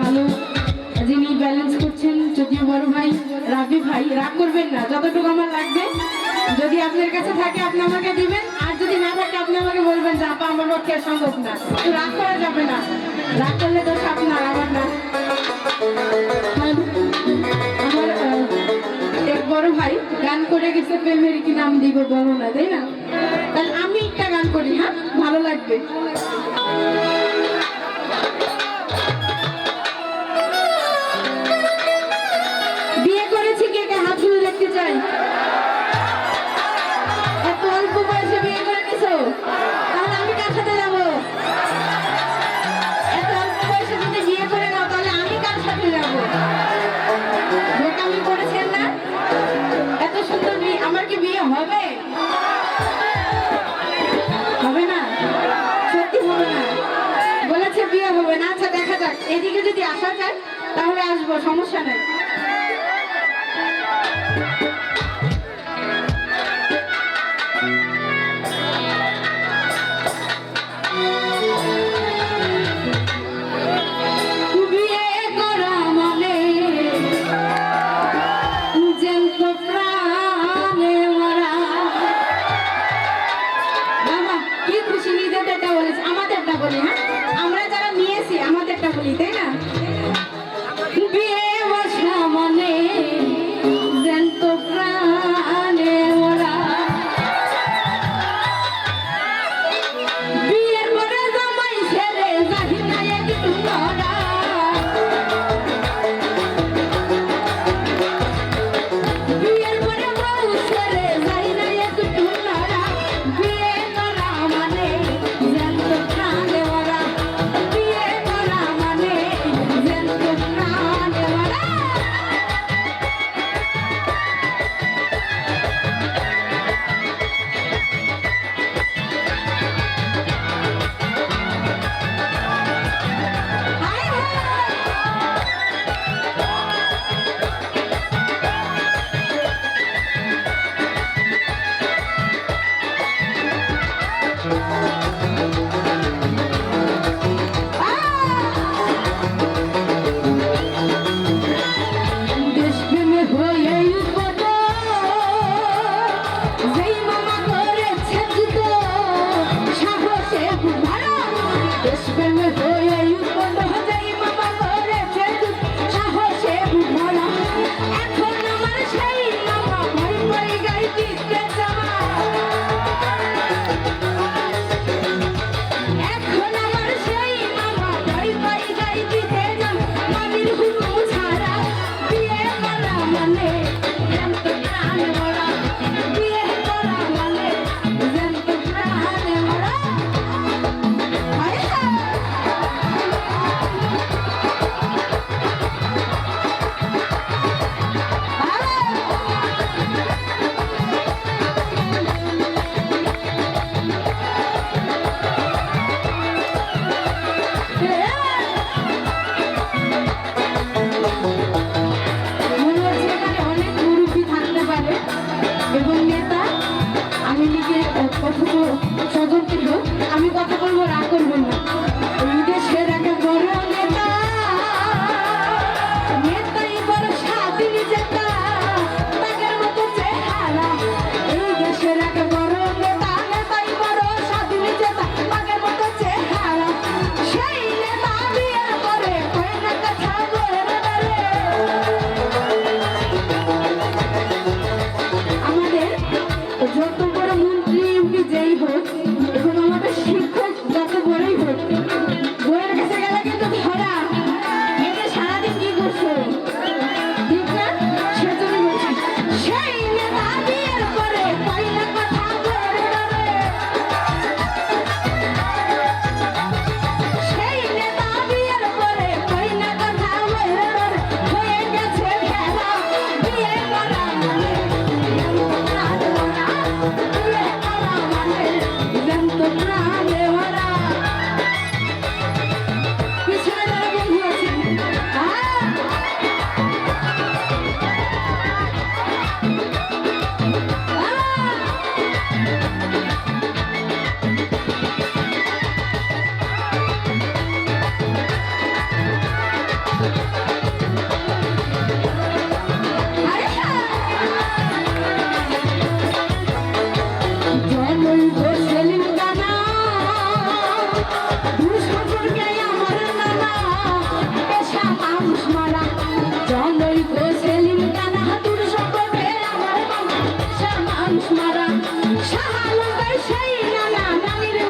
ভালো যিনি ব্যালেন্স করছেন, যদিও বড় ভাই রাবি ভাই, রাগ করবেন না, যতটুকু আমার লাগবে যদি আপনার কাছে থাকে আপনি আমাকে দিবেন, আর যদি না থাকে আপনি আমাকে বলবেন যে আপা আমার পক্ষে সম্ভব না। তো রাগ করা যাবে না, রাগ করলে তো আপনার আমার না। আমার এক বড় ভাই গান করে গেছে, প্রেমের কি নাম দিব বলো না, তাই না? তাহলে আমি একটা গান করি, হ্যাঁ, ভালো লাগবে। বিয়ে করেছি কে কে হাত তুলে দেখতে চাই। এত অল্প বয়সে বিয়ে করে নিছো, তাহলে আমি কার সাথে যাবো? এত অল্প বয়সে যদি বিয়ে করে নাও তাহলে আমি কার সাথে যাবো? বোকামি করেছেন না? এত সুন্দর বিয়ে, আমার কি বিয়ে হবে? হবে না, সত্যি হবে না। বলেছে বিয়ে হবে না। আচ্ছা দেখা যাক, এদিকে যদি আসা যায় তাহলে আসবো, সমস্যা নাই।